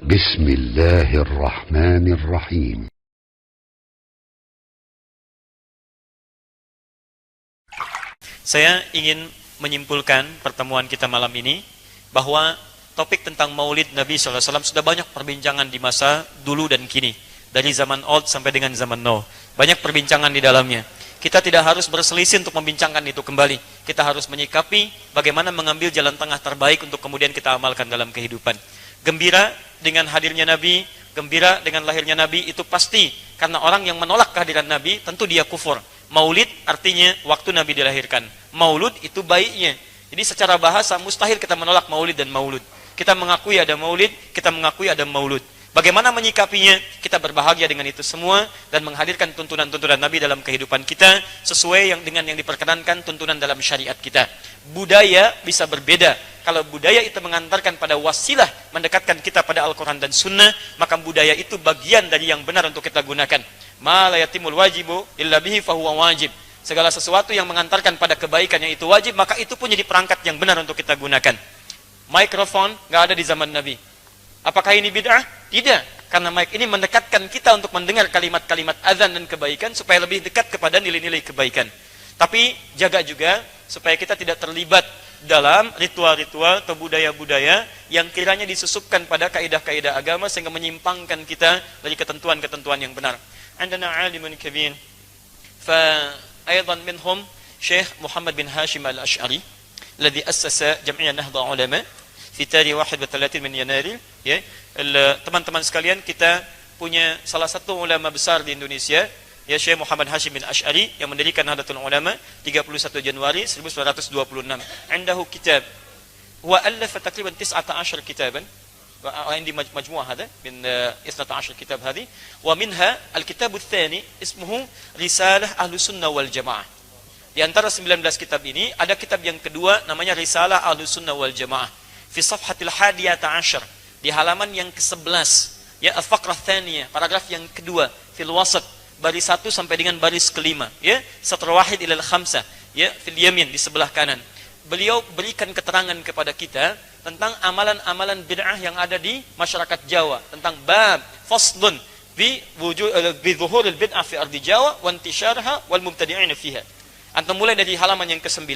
بسم الله الرحمن الرحيم. Saya ingin menyimpulkan pertemuan kita malam ini bahwa topik tentang Maulid Nabi SAW sudah banyak perbincangan di masa dulu dan kini, dari zaman old sampai dengan zaman now. Banyak perbincangan di dalamnya. Kita tidak harus berselisih untuk membincangkan itu kembali. Kita harus menyikapi bagaimana mengambil jalan tengah terbaik untuk kemudian kita amalkan dalam kehidupan. Gembira dengan hadirnya Nabi, gembira dengan lahirnya Nabi, itu pasti. Karena orang yang menolak kehadiran Nabi, tentu dia kufur. Maulid artinya waktu Nabi dilahirkan. Maulud itu baiknya. Jadi secara bahasa mustahil kita menolak maulid dan maulud. Kita mengakui ada maulid, kita mengakui ada maulud. Bagaimana menyikapinya? Kita berbahagia dengan itu semua dan menghadirkan tuntunan-tuntunan Nabi dalam kehidupan kita sesuai dengan yang diperkenankan tuntunan dalam syariat kita. Budaya bisa berbeda. Kalau budaya itu mengantarkan pada wasilah mendekatkan kita pada Al-Quran dan Sunnah, maka budaya itu bagian dari yang benar untuk kita gunakan. Ma la yatimul wajibu illa bihi fahuwa wajib. Segala sesuatu yang mengantarkan pada kebaikan yang itu wajib, maka itu pun jadi perangkat yang benar untuk kita gunakan. Mikrofon nggak ada di zaman Nabi. Apakah ini bid'ah? Tidak, karena mic ini mendekatkan kita untuk mendengar kalimat-kalimat azan dan kebaikan supaya lebih dekat kepada nilai-nilai kebaikan. Tapi jaga juga supaya kita tidak terlibat dalam ritual-ritual atau budaya-budaya yang kiranya disusupkan pada kaidah-kaidah agama sehingga menyimpangkan kita dari ketentuan-ketentuan yang benar. Andana alimun kabir fa aidan minhum Syekh Muhammad bin Hashim Al-Ash'ari alladhi assasa Jam'iyah Nahdha Ulama fi tarikh 31 min Yanaril. Ya, teman-teman sekalian, kita punya salah satu ulama besar di Indonesia, ya, Syekh Muhammad Hashim bin Ash'ari, yang mendirikan Nahdlatul Ulama 31 Januari 1926. Indahu kitab huwa alafa takriban 19 kitaban وعندي مجموعة هذا من 12 كتاب هذه ومنها الكتاب الثاني اسمه رسالة أهل السنة والجماعة. Di antara 19 kitab ini ada kitab yang kedua namanya Risalah Ahlus Sunnah wal Jamaah fi safhatil 11 di halaman yang ke-11, ya, al-faqrah tsaniyah, paragraf yang kedua, fil wasat, baris 1 sampai dengan baris kelima, ya, satr wahid ila al-khamsah, ya, fil yamin, di sebelah kanan. Beliau berikan keterangan kepada kita tentang amalan-amalan bid'ah yang ada di masyarakat Jawa, tentang bab faslun bi zuhuril bid'ah fi ardi Jawa wa intisharha wal mubtadi'ina fiha. Antum mulai dari halaman yang ke-9,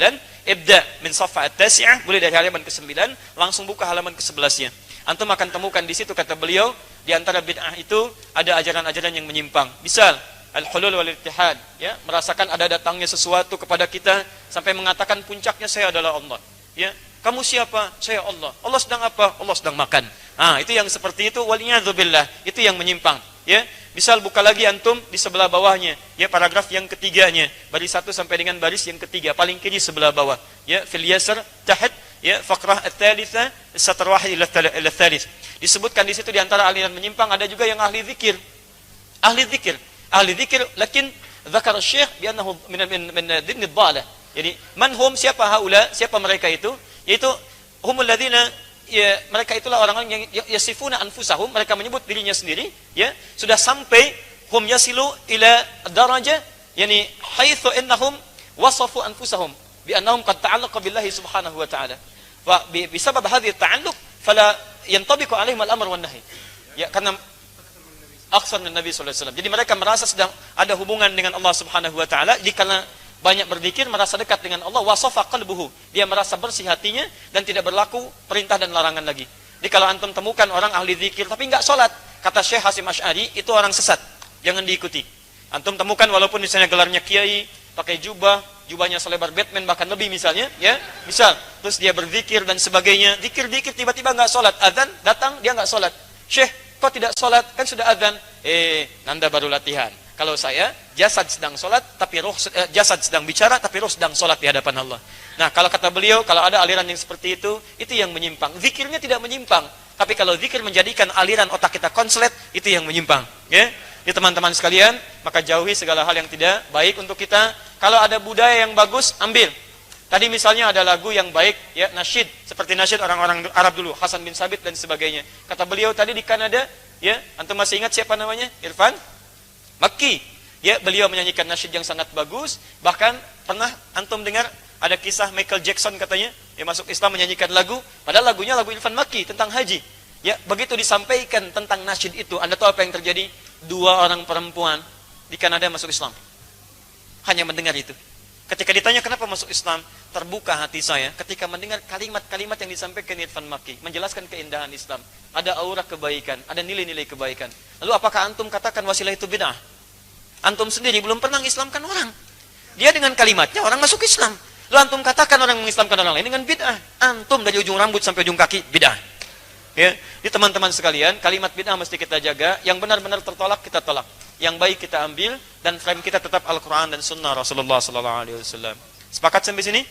ibda min safha at-tasi'ah, mulai dari halaman ke-9 langsung buka halaman ke-11-nya. Antum akan temukan di situ, kata beliau, di antara bid'ah itu ada ajaran-ajaran yang menyimpang. Misal al-hulul wal ittihad, ya, merasakan ada datangnya sesuatu kepada kita sampai mengatakan puncaknya saya adalah Allah. Ya, kamu siapa? Saya Allah. Allah sedang apa? Allah sedang makan. Ah, itu yang seperti itu, waliyadzubillah, itu yang menyimpang. Ya, misal buka lagi antum di sebelah bawahnya, ya, paragraf yang ketiganya, baris 1 sampai dengan baris yang ketiga, paling kiri sebelah bawah, ya, fil yasar tahat, ya, faqrah ats-tsalitsa satr wahid ila ats-tsalits. Disebutkan di situ di antara aliran menyimpang ada juga yang ahli zikir. Ahli zikir, lakin dzakar Syekh bi annahu min dhimn ad-dhalah. Jadi manhum, siapa haula, siapa mereka itu? Yaitu humul ladzina, ya, mereka itulah orang-orang yang yasifuna anfusahum, mereka menyebut dirinya sendiri, ya, sudah sampai hum yasilu ila darajah, yani haitsu innahum wasafu anfusahum bi annahum qad ta'allaqa billahi subhanahu wa ta'ala. Wa bisabab hadhihi at-ta'alluq fala yantabiqu alaihim al-amr wan nahy. Ya, karena aksar Nabi sallallahu alaihi wasallam. Jadi mereka merasa sedang ada hubungan dengan Allah subhanahu wa ta'ala, jadi karena banyak berzikir, merasa dekat dengan Allah, wasafa qalbuhu, dia merasa bersih hatinya dan tidak berlaku perintah dan larangan lagi. Jadi kalau antum temukan orang ahli zikir tapi enggak salat, kata Syekh Hashim Ash'ari, itu orang sesat, jangan diikuti. Antum temukan walaupun misalnya gelarnya kiai, pakai jubahnya selebar Batman bahkan lebih misalnya, ya, misal, terus dia berzikir dan sebagainya, zikir tiba-tiba enggak salat, azan datang dia enggak salat. Syekh, kok tidak salat? Kan sudah azan. Nanda baru latihan. Kalau saya, jasad sedang sholat, tapi jasad sedang bicara, tapi roh sedang sholat di hadapan Allah. Nah, kalau kata beliau, kalau ada aliran yang seperti itu yang menyimpang. Zikirnya tidak menyimpang, tapi kalau zikir menjadikan aliran otak kita konslet, itu yang menyimpang. Ya, jadi teman-teman sekalian, maka jauhi segala hal yang tidak baik untuk kita. Kalau ada budaya yang bagus, ambil. Tadi misalnya ada lagu yang baik, ya, nasyid, seperti nasyid orang-orang Arab dulu, Hasan bin Sabit dan sebagainya. Kata beliau tadi di Kanada, ya, antum masih ingat siapa namanya? Irfan Makki, ya, beliau menyanyikan nasyid yang sangat bagus. Bahkan pernah antum dengar ada kisah Michael Jackson katanya, dia masuk Islam menyanyikan lagu, padahal lagunya lagu Irfan Makki tentang haji. Ya, begitu disampaikan tentang nasyid itu, Anda tahu apa yang terjadi? 2 orang perempuan di Kanada masuk Islam. Hanya mendengar itu. Ketika ditanya kenapa masuk Islam, terbuka hati saya ketika mendengar kalimat-kalimat yang disampaikan Irfan Makki, menjelaskan keindahan Islam. Ada aura kebaikan, ada nilai-nilai kebaikan. Lalu apakah antum katakan wasilah itu bid'ah? Antum sendiri belum pernah mengislamkan orang. Dia dengan kalimatnya orang masuk Islam. Lalu antum katakan orang mengislamkan orang lain dengan bid'ah. Antum dari ujung rambut sampai ujung kaki bid'ah. Ya, di teman-teman sekalian, kalimat bid'ah mesti kita jaga. Yang benar-benar tertolak kita tolak, yang baik kita ambil, dan frame kita tetap Al-Quran dan Sunnah Rasulullah SAW. Sepakat sampai sini?